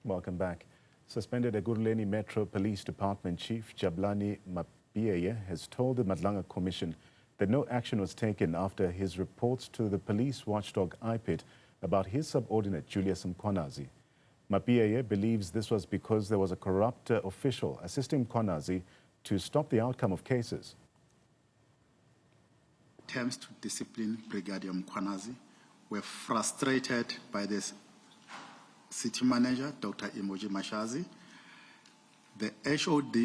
Welcome back. Suspended Ekurhuleni Metro Police Department Chief Jabulani Mapieye has told the Madlanga Commission that no action was taken after his reports to the police watchdog IPID about his subordinate Julius Mkhwanazi. Mapieye believes this was because there was a corrupt official assisting Mkhwanazi to stop the outcome of cases. Attempts to discipline Brigadier Mkhwanazi were frustrated by the city manager, Dr. Imoji Mashazi, the HOD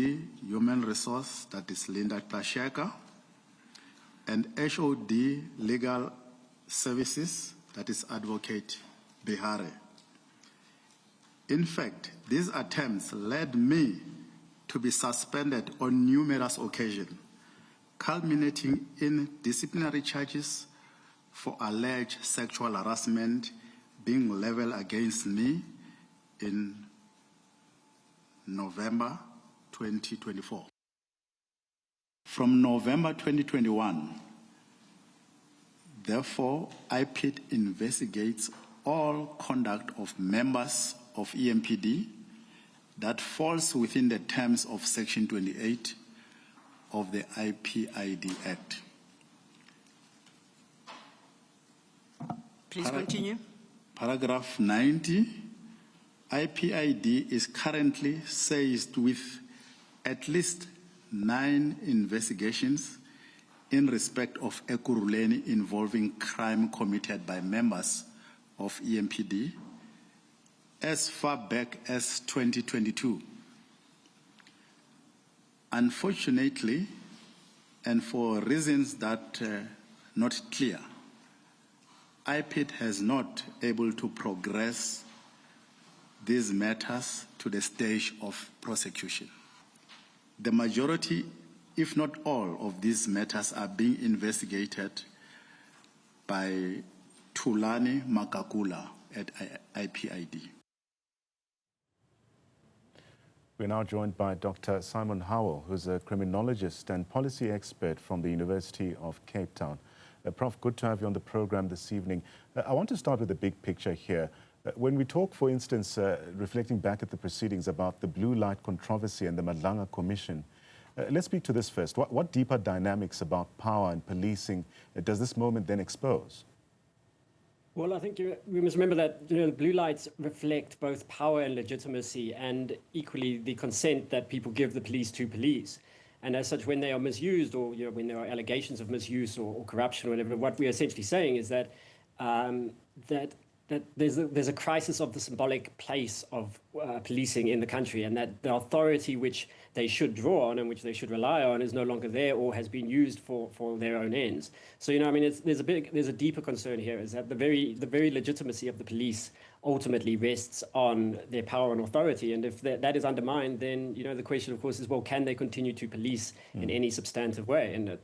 Human Resource, that is Linda Plasheka, and HOD Legal Services, that is Advocate Bihare. In fact, these attempts led me to be suspended on numerous occasions, culminating in disciplinary charges for alleged sexual harassment being leveled against me in November 2024. From November 2021, therefore, IPID investigates all conduct of members of EMPD that falls within the terms of Section 28 of the IPID Act. Please continue. Paragraph 90, IPID is currently seized with at least 9 investigations in respect of Ekurhuleni involving crime committed by members of EMPD as far back as 2022. Unfortunately, and for reasons that are not clear, IPID has not able to progress these matters to the stage of prosecution. The majority, if not all, of these matters are being investigated by Thulani Makakula at IPID. We're now joined by Dr. Simon Howell, who's a criminologist and policy expert from the University of Cape Town. Prof, good to have you on the program this evening. I want to start with the big picture here. When we talk, for instance, reflecting back at the proceedings about the blue light controversy and the Madlanga Commission, let's speak to this first. What deeper dynamics about power and policing does this moment then expose? Well, I think we must remember that the blue lights reflect both power and legitimacy, and equally the consent that people give the police to police. And as such, when they are misused, or when there are allegations of misuse or corruption or whatever, what we are essentially saying is that that there's a crisis of the symbolic place of policing in the country, and that the authority which they should draw on and which they should rely on is no longer there or has been used for their own ends. So I mean, there's a deeper concern here, is that the very legitimacy of the police ultimately rests on their power and authority, and if that is undermined, then the question, of course, is, well, can they continue to police in any substantive way? And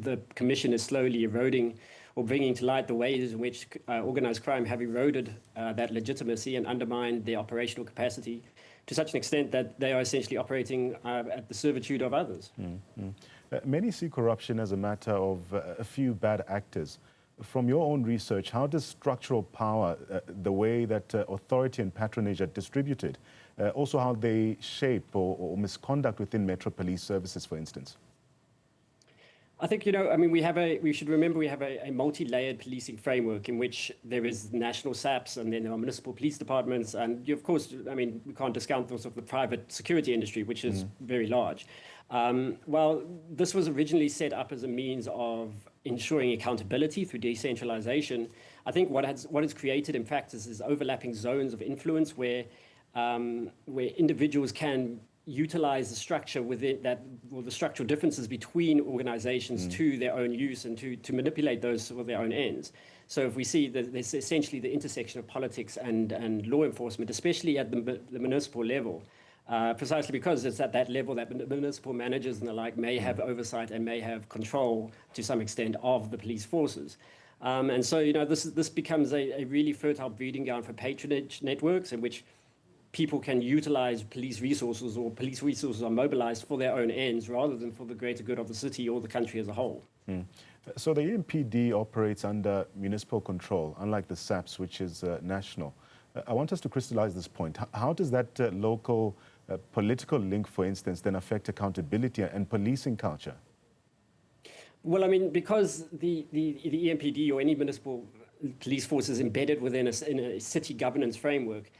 the Commission is slowly eroding or bringing to light the ways in which organized crime have eroded that legitimacy and undermined their operational capacity to such an extent that they are essentially operating at the servitude of others. Many see corruption as a matter of a few bad actors. From your own research, how does structural power, the way that authority and patronage are distributed, also how they shape or misconduct within Metro Police Services, for instance? I think, I mean, we should remember we have a multi-layered policing framework in which there is national SAPs, and then there are municipal police departments, and of course, I mean, we can't discount those of the private security industry, which is very large. Well, this was originally set up as a means of ensuring accountability through decentralization. I think what it's created in practice is overlapping zones of influence where individuals can utilize the structure within that, or the structural differences between organizations to their own use and to manipulate those for their own ends. So if we see that there's essentially the intersection of politics and law enforcement, especially at the municipal level, precisely because it's at that level that municipal managers and the like may have oversight and may have control to some extent of the police forces. And so, this becomes a really fertile breeding ground for patronage networks in which people can utilize police resources, or police resources are mobilized for their own ends rather than for the greater good of the city or the country as a whole. So the EMPD operates under municipal control, unlike the SAPs, which is national. I want us to crystallize this point. How does that local political link, for instance, then affect accountability and policing culture? Well, I mean, because the EMPD or any municipal police force is embedded within in a city governance framework,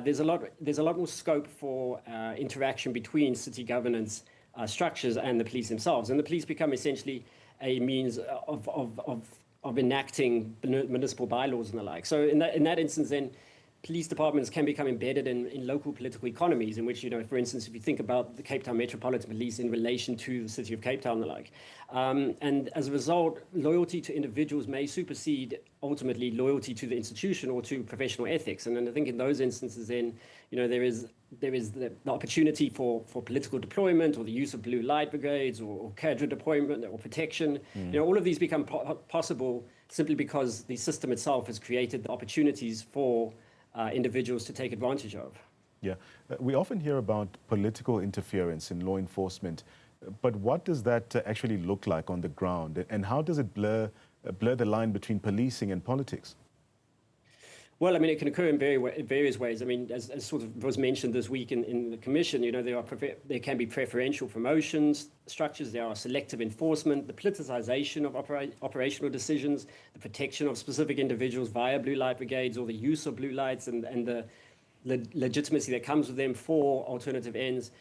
there's a lot more scope for interaction between city governance structures and the police themselves, and the police become essentially a means of enacting municipal bylaws and the like. So in that instance, then police departments can become embedded in local political economies, in which, for instance, if you think about the Cape Town Metropolitan Police in relation to the city of Cape Town and the like, and as a result, loyalty to individuals may supersede ultimately loyalty to the institution or to professional ethics. And then I think in those instances, then there is the opportunity for political deployment or the use of blue light brigades or cadre deployment or protection. All of these become possible simply because the system itself has created the opportunities for individuals to take advantage of. Yeah, we often hear about political interference in law enforcement, but what does that actually look like on the ground, and how does it blur the line between policing and politics? Well, I mean, it can occur in various ways. I mean, as sort of was mentioned this week in the commission, there can be preferential promotions structures, there are selective enforcement, the politicization of operational decisions, the protection of specific individuals via blue light brigades or the use of blue lights and the legitimacy that comes with them for alternative ends,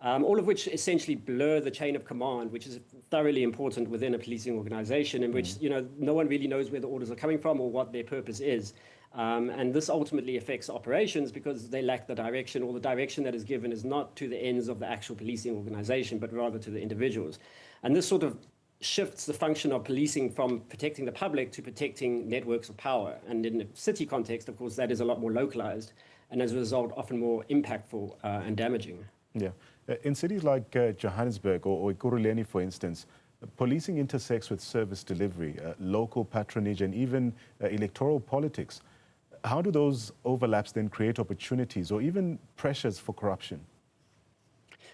all of which essentially blur the chain of command, which is thoroughly important within a policing organization, in which no one really knows where the orders are coming from or what their purpose is. And this ultimately affects operations because they lack the direction, or the direction that is given is not to the ends of the actual policing organization, but rather to the individuals. And this sort of shifts the function of policing from protecting the public to protecting networks of power. And in the city context, of course, that is a lot more localized and as a result, often more impactful and damaging. Yeah. In cities like Johannesburg or Ekurhuleni, for instance, policing intersects with service delivery, local patronage, and even electoral politics. How do those overlaps then create opportunities or even pressures for corruption?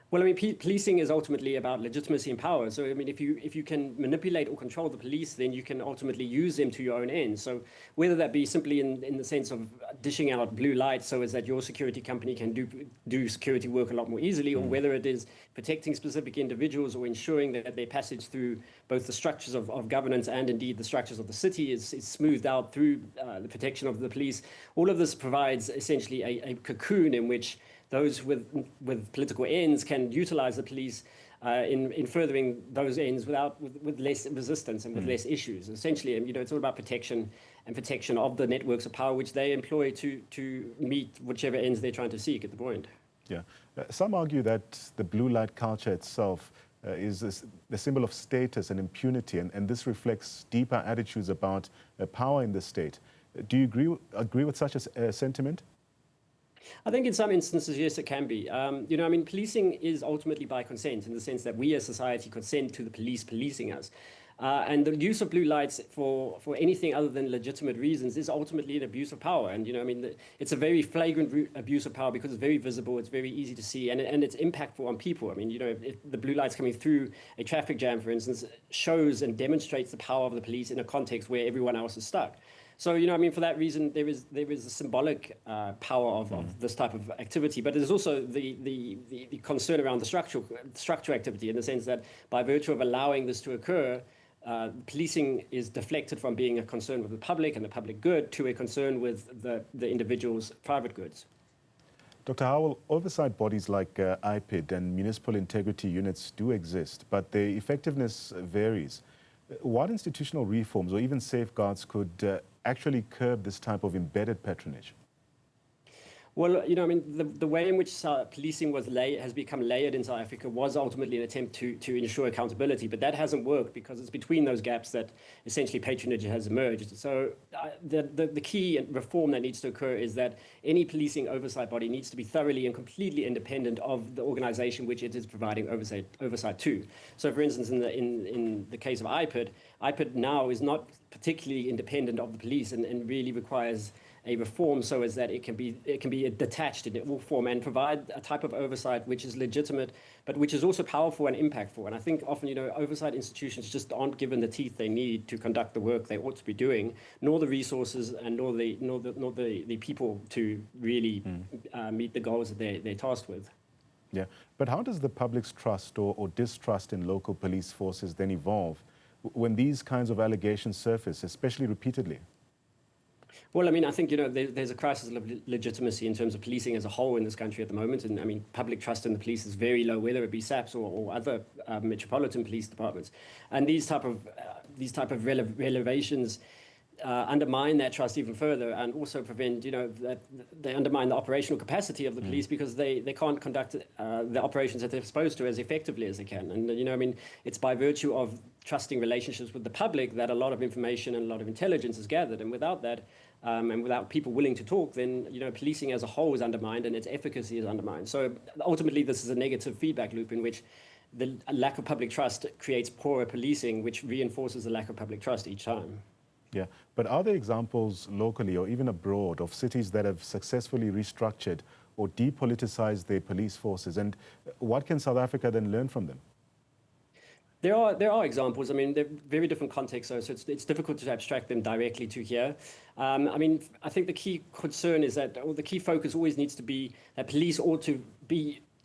Well, I mean, policing is ultimately about legitimacy and power. So, I mean, if you can manipulate or control the police, then you can ultimately use them to your own ends. So whether that be simply in the sense of dishing out blue lights so as that your security company can do security work a lot more easily, or whether it is protecting specific individuals or ensuring that their passage through both the structures of governance and indeed the structures of the city is smoothed out through the protection of the police, all of this provides essentially a cocoon in which those with political ends can utilize the police in furthering those ends with less resistance and with less issues. Essentially, it's all about protection of the networks of power which they employ to meet whichever ends they're trying to seek at the point. Yeah. Some argue that the blue light culture itself is the symbol of status and impunity, and this reflects deeper attitudes about power in the state. Do you agree with such a sentiment? I think in some instances, yes, it can be. Policing is ultimately by consent in the sense that we as society consent to the police policing us. And the use of blue lights for anything other than legitimate reasons is ultimately an abuse of power. And, it's a very flagrant abuse of power because it's very visible, it's very easy to see, and it's impactful on people. I mean, if the blue lights coming through a traffic jam, for instance, shows and demonstrates the power of the police in a context where everyone else is stuck. So, for that reason, there is a symbolic power of this type of activity, but there's also the concern around the structural activity in the sense that by virtue of allowing this to occur, policing is deflected from being a concern with the public and the public good to a concern with the individual's private goods. Dr. Howell, oversight bodies like IPID and municipal integrity units do exist, but their effectiveness varies. What institutional reforms or even safeguards could actually curb this type of embedded patronage? Well, the way in which policing has become layered in South Africa was ultimately an attempt to ensure accountability, but that hasn't worked because it's between those gaps that essentially patronage has emerged. So the key reform that needs to occur is that any policing oversight body needs to be thoroughly and completely independent of the organization which it is providing oversight to. So, for instance, in the case of IPID now is not particularly independent of the police and really requires a reform so as that it can be detached in all form and provide a type of oversight which is legitimate, but which is also powerful and impactful. And I think often, oversight institutions just aren't given the teeth they need to conduct the work they ought to be doing, nor the resources and nor the people to really meet the goals that they're tasked with. Yeah, but how does the public's trust or distrust in local police forces then evolve when these kinds of allegations surface, especially repeatedly? Well, I mean, I think, there's a crisis of legitimacy in terms of policing as a whole in this country at the moment. And I mean, public trust in the police is very low, whether it be SAPS or other metropolitan police departments. And these type of revelations undermine that trust even further, and also prevent, that they undermine the operational capacity of the police because they can't conduct the operations that they're supposed to as effectively as they can. And, I mean, it's by virtue of trusting relationships with the public that a lot of information and a lot of intelligence is gathered. And without that, and without people willing to talk, then, policing as a whole is undermined and its efficacy is undermined. So ultimately, this is a negative feedback loop in which the lack of public trust creates poorer policing, which reinforces the lack of public trust each time. Yeah, but are there examples locally or even abroad of cities that have successfully restructured or depoliticized their police forces? And what can South Africa then learn from them? There are examples. I mean, they're very different contexts, so it's difficult to abstract them directly to here. I mean, I think the key concern is that, or the key focus always needs to be that police ought to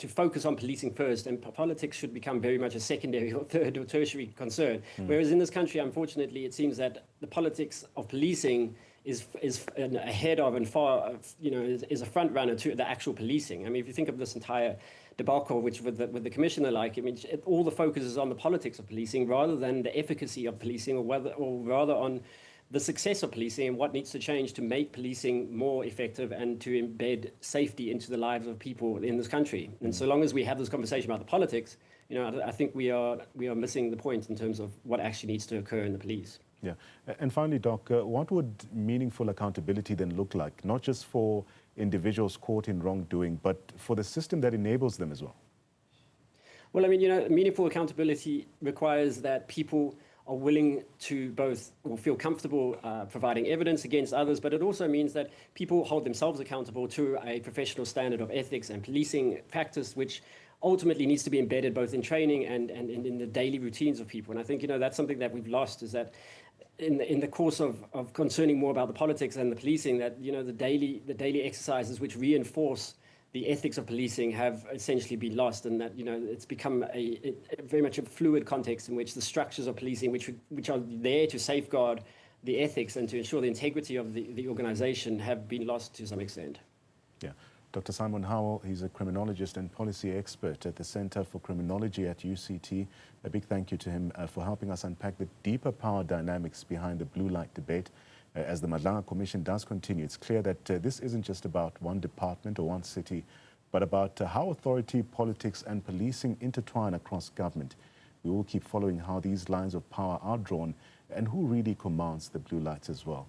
focus on policing first, and politics should become very much a secondary or third or tertiary concern. Whereas in this country, unfortunately, it seems that the politics of policing is ahead of and far, is a front runner to the actual policing. I mean, if you think of this entire debacle, which with the commissioner, I mean, all the focus is on the politics of policing rather than the efficacy of policing, or rather on the success of policing and what needs to change to make policing more effective and to embed safety into the lives of people in this country. And so long as we have this conversation about the politics, I think we are missing the point in terms of what actually needs to occur in the police. Yeah. And finally, Doc, what would meaningful accountability then look like, not just for individuals caught in wrongdoing, but for the system that enables them as well? Well, I mean, meaningful accountability requires that people are willing to both feel comfortable providing evidence against others, but it also means that people hold themselves accountable to a professional standard of ethics and policing practice, which ultimately needs to be embedded both in training and in the daily routines of people. And I think, that's something that we've lost, is that in the course of concerning more about the politics and the policing, that, the daily exercises which reinforce the ethics of policing have essentially been lost, and that, it's become a very much a fluid context in which the structures of policing, which are there to safeguard the ethics and to ensure the integrity of the organization, have been lost to some extent. Yeah. Dr. Simon Howell, he's a criminologist and policy expert at the Center for Criminology at UCT. A big thank you to him for helping us unpack the deeper power dynamics behind the blue light debate. As the Madlanga Commission does continue, it's clear that this isn't just about one department or one city, but about how authority, politics and policing intertwine across government. We will keep following how these lines of power are drawn and who really commands the blue lights as well.